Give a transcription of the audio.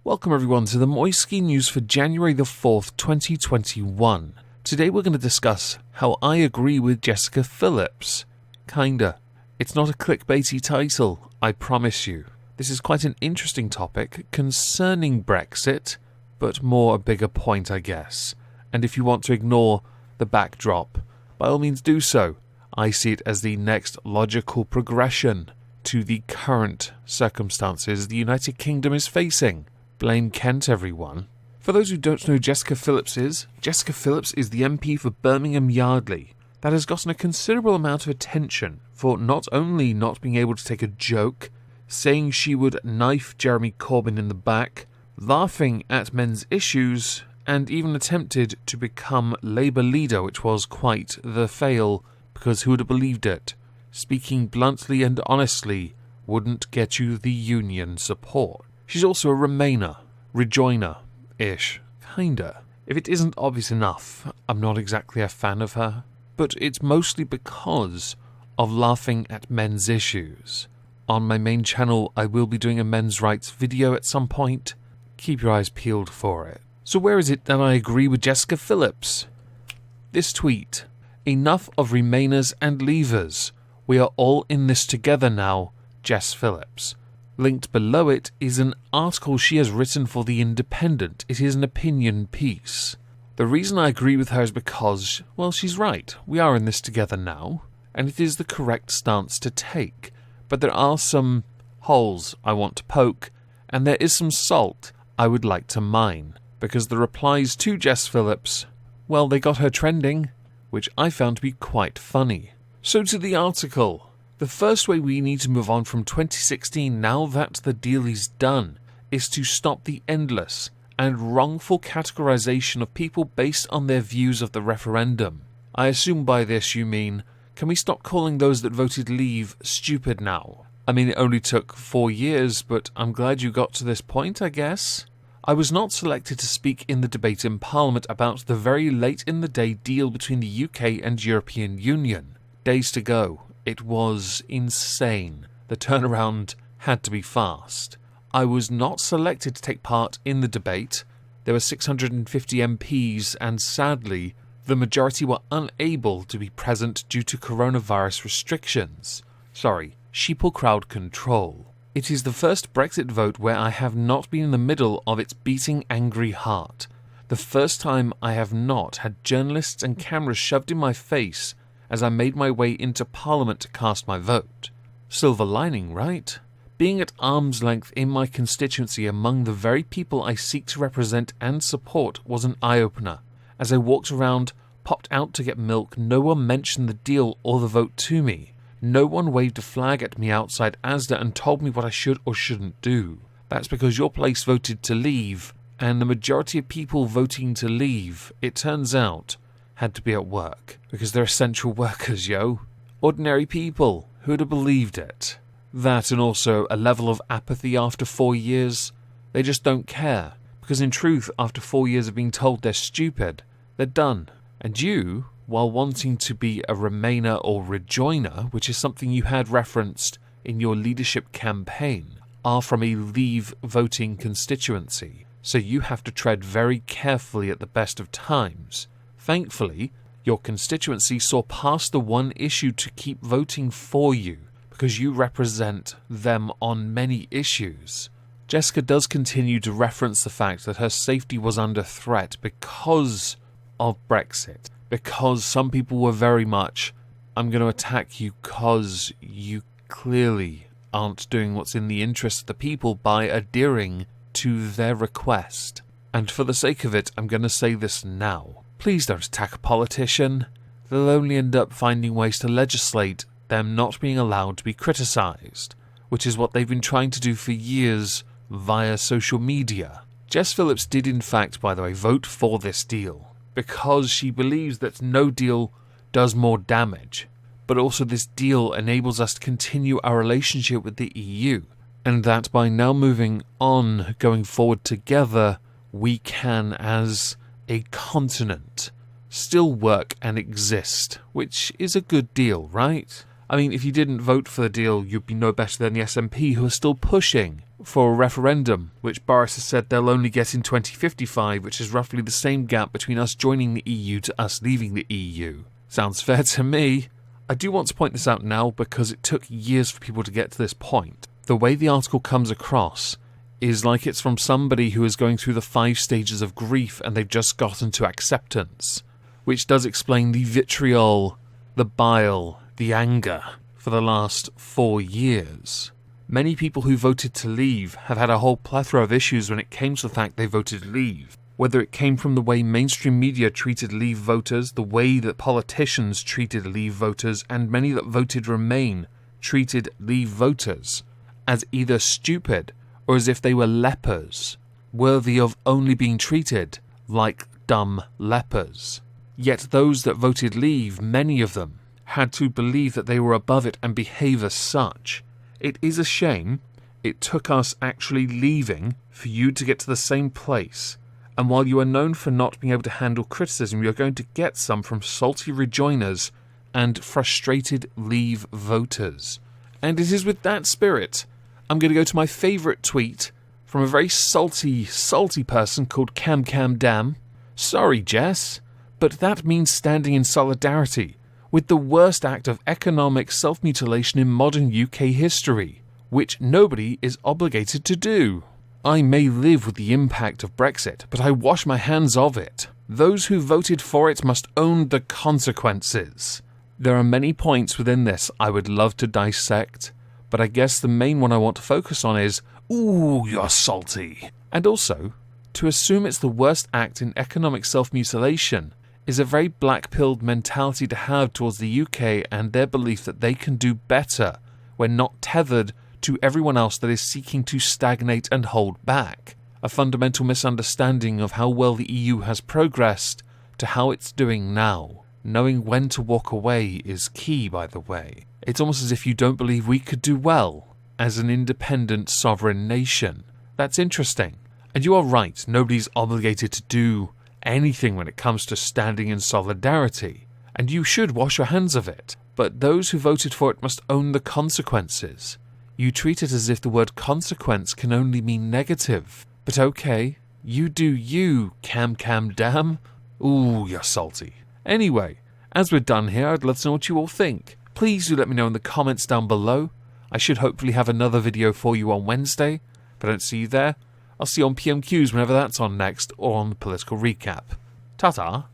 Welcome everyone to the Moisky News for January the 4th, 2021. Today we're going to discuss how I agree with Jessica Phillips. Kinda. It's not a clickbaity title, I promise you. This is quite an interesting topic concerning Brexit, but more a bigger point, I guess. And if you want to ignore the backdrop, by all means do so. I see it as the next logical progression to the current circumstances the United Kingdom is facing. Blame Kent, everyone. For those who don't know who Jessica Phillips is the MP for Birmingham Yardley. That has gotten a considerable amount of attention for not only not being able to take a joke, saying she would knife Jeremy Corbyn in the back, laughing at men's issues, and even attempted to become Labour leader, which was quite the fail, because who would have believed it? Speaking bluntly and honestly wouldn't get you the union support. She's also a Remainer, rejoiner-ish, kinda. If it isn't obvious enough, I'm not exactly a fan of her, but it's mostly because of laughing at men's issues. On my main channel, I will be doing a men's rights video at some point. Keep your eyes peeled for it. So where is it that I agree with Jessica Phillips? This tweet. Enough of Remainers and Leavers. We are all in this together now, Jess Phillips. Linked below it is an article she has written for The Independent. It is an opinion piece. The reason I agree with her is because, well, she's right. We are in this together now, and it is the correct stance to take. But there are some holes I want to poke, and there is some salt I would like to mine, because the replies to Jess Phillips, well, they got her trending, which I found to be quite funny. So to the article. The first way we need to move on from 2016 now that the deal is done is to stop the endless and wrongful categorization of people based on their views of the referendum. I assume by this you mean, can we stop calling those that voted Leave stupid now? I mean, it only took 4 years, but I'm glad you got to this point, I guess. I was not selected to speak in the debate in Parliament about the very late in the day deal between the UK and European Union. Days to go. It was insane. The turnaround had to be fast. I was not selected to take part in the debate. There were 650 MPs and sadly, the majority were unable to be present due to coronavirus restrictions. Sheeple crowd control. It is the first Brexit vote where I have not been in the middle of its beating angry heart. The first time I have not had journalists and cameras shoved in my face as I made my way into Parliament to cast my vote. Silver lining, right? Being at arm's length in my constituency among the very people I seek to represent and support was an eye-opener. As I walked around, popped out to get milk, no one mentioned the deal or the vote to me. No one waved a flag at me outside Asda and told me what I should or shouldn't do. That's because your place voted to leave, and the majority of people voting to leave, it turns out, had to be at work, because they're essential workers, yo. Ordinary people, who'd have believed it? That and also a level of apathy after 4 years. They just don't care, because in truth, after 4 years of being told they're stupid, they're done. And you, while wanting to be a Remainer or rejoiner, which is something you had referenced in your leadership campaign, are from a Leave voting constituency, so you have to tread very carefully at the best of times. Thankfully, your constituency saw past the one issue to keep voting for you, because you represent them on many issues. Jessica does continue to reference the fact that her safety was under threat because of Brexit, because some people were very much, I'm going to attack you because you clearly aren't doing what's in the interest of the people by adhering to their request. And for the sake of it, I'm going to say this now. Please don't attack a politician. They'll only end up finding ways to legislate them not being allowed to be criticised, which is what they've been trying to do for years via social media. Jess Phillips did in fact, by the way, vote for this deal because she believes that no deal does more damage, but also this deal enables us to continue our relationship with the EU, and that by now moving on, going forward together, we can, as a continent, still work and exist, which is a good deal, right? I mean, if you didn't vote for the deal, you'd be no better than the SNP, who are still pushing for a referendum, which Boris has said they'll only get in 2055, which is roughly the same gap between us joining the EU to us leaving the EU. Sounds fair to me. I do want to point this out now because it took years for people to get to this point. The way the article comes across is like it's from somebody who is going through the 5 stages of grief and they've just gotten to acceptance, which does explain the vitriol, the bile, the anger for the last 4 years. Many people who voted to leave have had a whole plethora of issues when it came to the fact they voted leave. Whether it came from the way mainstream media treated leave voters, the way that politicians treated leave voters, and many that voted remain treated leave voters as either stupid or as if they were lepers, worthy of only being treated like dumb lepers. Yet those that voted leave, many of them, had to believe that they were above it and behave as such. It is a shame it took us actually leaving for you to get to the same place. And while you are known for not being able to handle criticism, you're going to get some from salty rejoiners and frustrated leave voters. And it is with that spirit, I'm going to go to my favourite tweet from a very salty person called CamCamDam. Sorry, Jess, but that means standing in solidarity with the worst act of economic self-mutilation in modern UK history, which nobody is obligated to do. I may live with the impact of Brexit, but I wash my hands of it. Those who voted for it must own the consequences. There are many points within this I would love to dissect, but I guess the main one I want to focus on is, ooh, you're salty. And also, to assume it's the worst act in economic self-mutilation is a very black-pilled mentality to have towards the UK and their belief that they can do better when not tethered to everyone else that is seeking to stagnate and hold back. A fundamental misunderstanding of how well the EU has progressed to how it's doing now. Knowing when to walk away is key, by the way. It's almost as if you don't believe we could do well as an independent sovereign nation. That's interesting. And you are right, nobody's obligated to do anything when it comes to standing in solidarity, and you should wash your hands of it. But those who voted for it must own the consequences. You treat it as if the word consequence can only mean negative. But okay, you do you, CamCamDam. Ooh, you're salty. Anyway, as we're done here, I'd love to know what you all think. Please do let me know in the comments down below. I should hopefully have another video for you on Wednesday. If I don't see you there, I'll see you on PMQs whenever that's on next, or on the Political Recap. Ta-ta!